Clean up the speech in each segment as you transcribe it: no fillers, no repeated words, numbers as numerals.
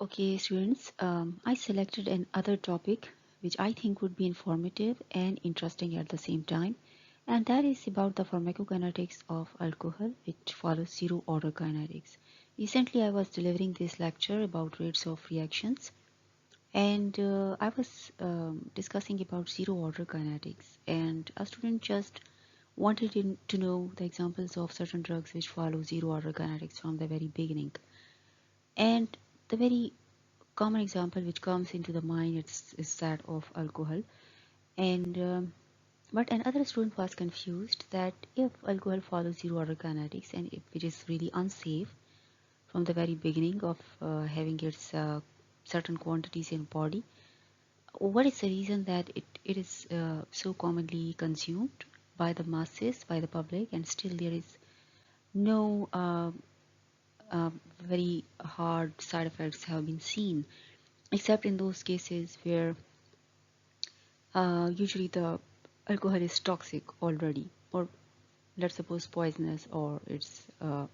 Okay, students, I selected another topic which I think would be informative and interesting at the same time, and that is about the pharmacokinetics of alcohol, which follows zero order kinetics. Recently, I was delivering this lecture about rates of reactions, and I was discussing about zero order kinetics, and a student just wanted to know the examples of certain drugs which follow zero order kinetics from the very beginning. And the very common example which comes into the mind is that of alcohol. And but another student was confused that if alcohol follows zero order kinetics and if it is really unsafe from the very beginning of having its certain quantities in body, what is the reason that it is so commonly consumed by the masses, by the public, and still there is no very hard side effects have been seen, except in those cases where usually the alcohol is toxic already, or let's suppose poisonous, or it's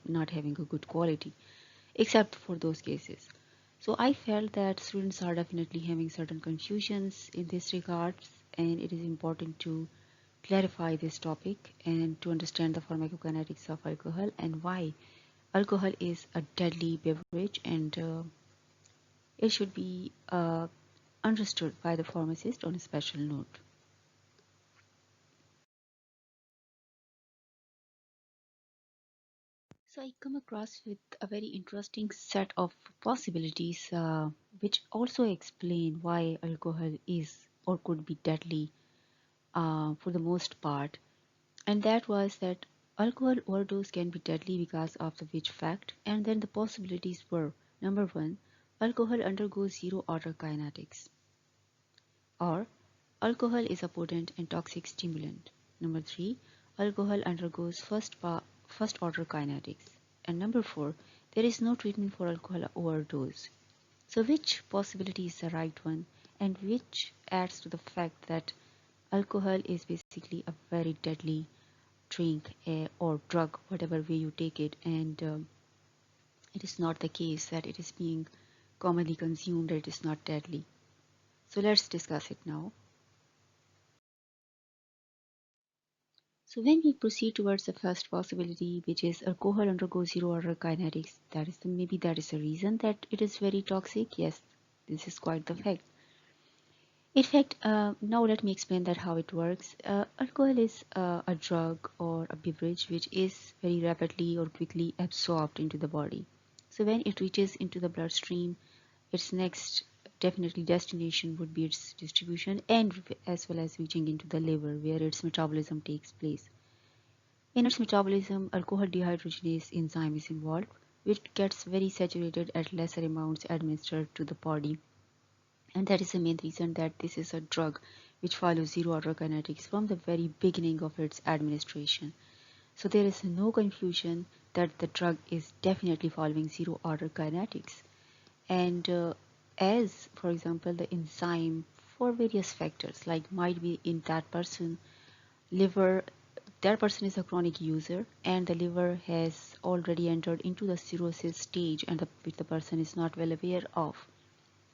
not having a good quality, except for those cases. So I felt that students are definitely having certain confusions in this regards, and it is important to clarify this topic and to understand the pharmacokinetics of alcohol and why alcohol is a deadly beverage, and it should be understood by the pharmacist on a special note. So I come across with a very interesting set of possibilities which also explain why alcohol is or could be deadly for the most part. And that was that alcohol overdose can be deadly because of the which fact. And then the possibilities were: number one, alcohol undergoes zero order kinetics, or alcohol is a potent and toxic stimulant. Number three, alcohol undergoes first order kinetics. And number four, there is no treatment for alcohol overdose. So which possibility is the right one, and which adds to the fact that alcohol is basically a very deadly drink or drug, whatever way you take it, and it is not the case that it is being commonly consumed, that it is not deadly. So let's discuss it now. So when we proceed towards the first possibility, which is alcohol undergoes zero order kinetics, that is maybe that is the reason that it is very toxic. Yes, this is quite the fact. In fact, now let me explain that how it works. Alcohol is a drug or a beverage which is very rapidly or quickly absorbed into the body. So when it reaches into the bloodstream, its next definitely destination would be its distribution, and as well as reaching into the liver where its metabolism takes place. In its metabolism, alcohol dehydrogenase enzyme is involved, which gets very saturated at lesser amounts administered to the body. And that is the main reason that this is a drug which follows zero order kinetics from the very beginning of its administration. So there is no confusion that the drug is definitely following zero order kinetics. And as, for example, the enzyme for various factors, like might be in that person, liver, that person is a chronic user and the liver has already entered into the cirrhosis stage and which the person is not well aware of,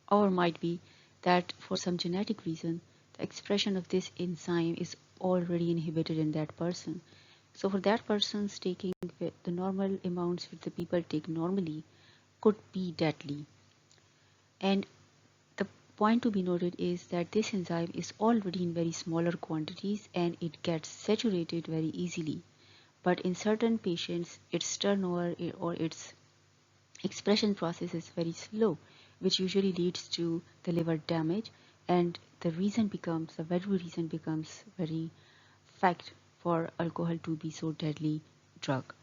or might be that for some genetic reason the expression of this enzyme is already inhibited in that person. So for that person's taking the normal amounts which the people take normally could be deadly. And the point to be noted is that this enzyme is already in very smaller quantities and it gets saturated very easily. But in certain patients, its turnover or its expression process is very slow, which usually leads to the liver damage, and the very reason becomes very fact for alcohol to be so deadly drug.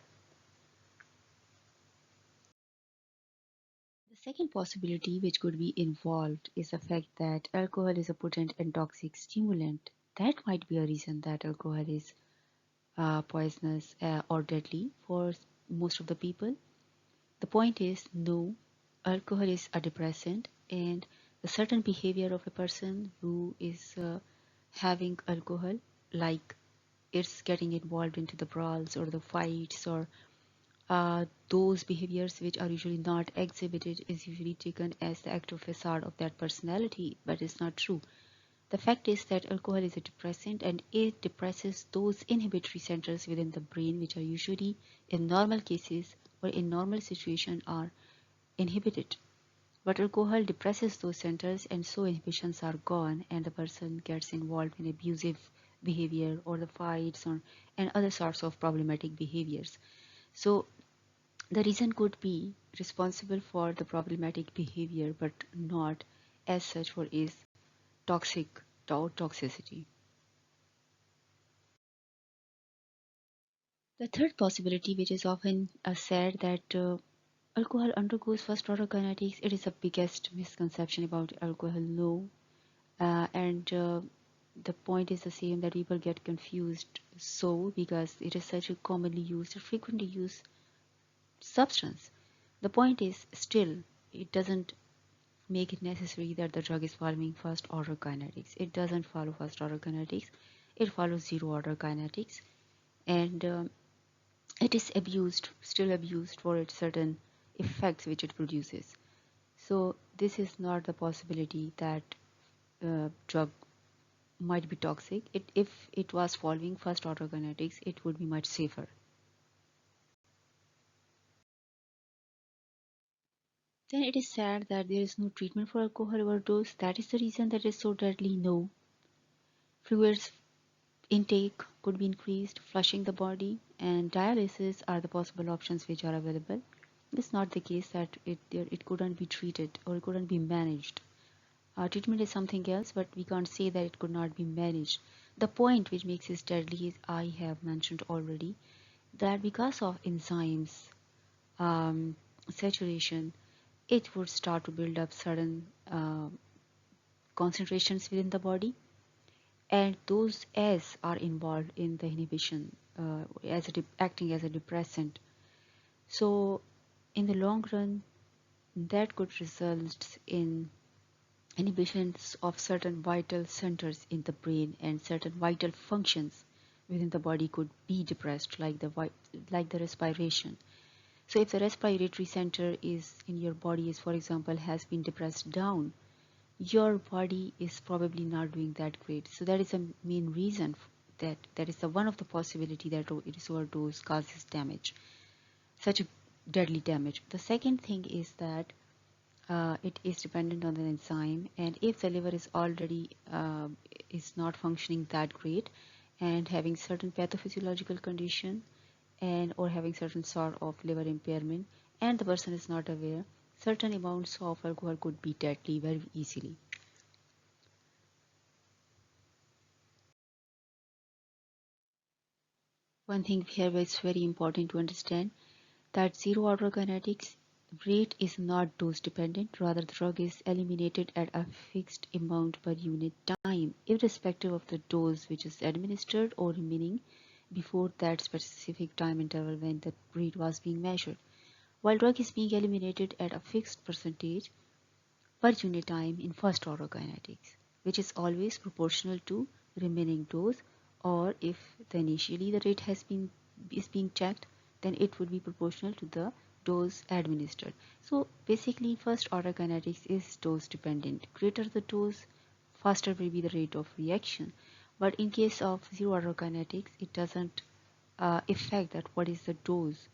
The second possibility which could be involved is the fact that alcohol is a potent and toxic stimulant. That might be a reason that alcohol is poisonous or deadly for most of the people. The point is, no, alcohol is a depressant, and the certain behavior of a person who is having alcohol, like it's getting involved into the brawls or the fights or those behaviors which are usually not exhibited is usually taken as the active facade of that personality, but it's not true. The fact is that alcohol is a depressant and it depresses those inhibitory centers within the brain which are usually in normal cases or in normal situation are inhibited. But alcohol depresses those centers and so inhibitions are gone and the person gets involved in abusive behavior or the fights or and other sorts of problematic behaviors. So the reason could be responsible for the problematic behavior but not as such for is toxic or toxicity. The third possibility, which is often said that alcohol undergoes first order kinetics, it is the biggest misconception about alcohol. No, and the point is the same that people get confused so because it is such a commonly used or frequently used substance. The point is still it doesn't make it necessary that the drug is following first order kinetics. It doesn't follow first order kinetics. It follows zero order kinetics, and it is abused, still abused for its certain effects which it produces. So this is not the possibility that drug might be toxic. If it was following first order kinetics, it would be much safer. Then it is sad that there is no treatment for alcohol overdose. That is the reason that is so deadly. No, fluids intake could be increased, flushing the body, and dialysis are the possible options which are available. It's not the case that it couldn't be treated or it couldn't be managed. Treatment is something else, but we can't say that it could not be managed. The point which makes it deadly is I have mentioned already that because of enzymes saturation, it would start to build up certain concentrations within the body, and those S are involved in the inhibition as acting as a depressant. So, in the long run, that could result in inhibitions of certain vital centers in the brain and certain vital functions within the body could be depressed, like the respiration. So, if the respiratory center is in your body is, for example, has been depressed down, your body is probably not doing that great. So that is a main reason that is the one of the possibility that it is overdose causes damage, such a deadly damage. The second thing is that it is dependent on the enzyme, and if the liver is already is not functioning that great and having certain pathophysiological condition and or having certain sort of liver impairment and the person is not aware, certain amounts of alcohol could be deadly very easily. One thing here is very important to understand that zero order kinetics rate is not dose dependent, rather the drug is eliminated at a fixed amount per unit time, irrespective of the dose which is administered or remaining before that specific time interval when the rate was being measured. While drug is being eliminated at a fixed percentage per unit time in first order kinetics, which is always proportional to remaining dose, or if the initially the rate has been is being checked, then it would be proportional to the dose administered. So basically first order kinetics is dose dependent. Greater the dose, faster will be the rate of reaction. But in case of zero order kinetics, it doesn't affect that what is the dose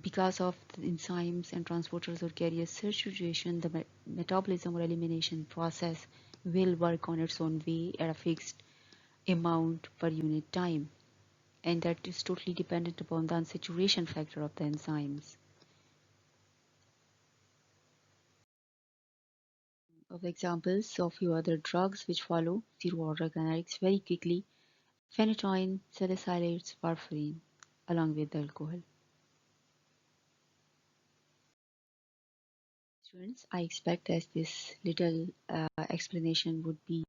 because of the enzymes and transporters or carrier situation, the metabolism or elimination process will work on its own way at a fixed amount per unit time, and that is totally dependent upon the unsaturation factor of the enzymes. Of examples of few other drugs which follow zero order kinetics very quickly: phenytoin, salicylates, warfarin, along with the alcohol. Students, I expect as this little explanation would be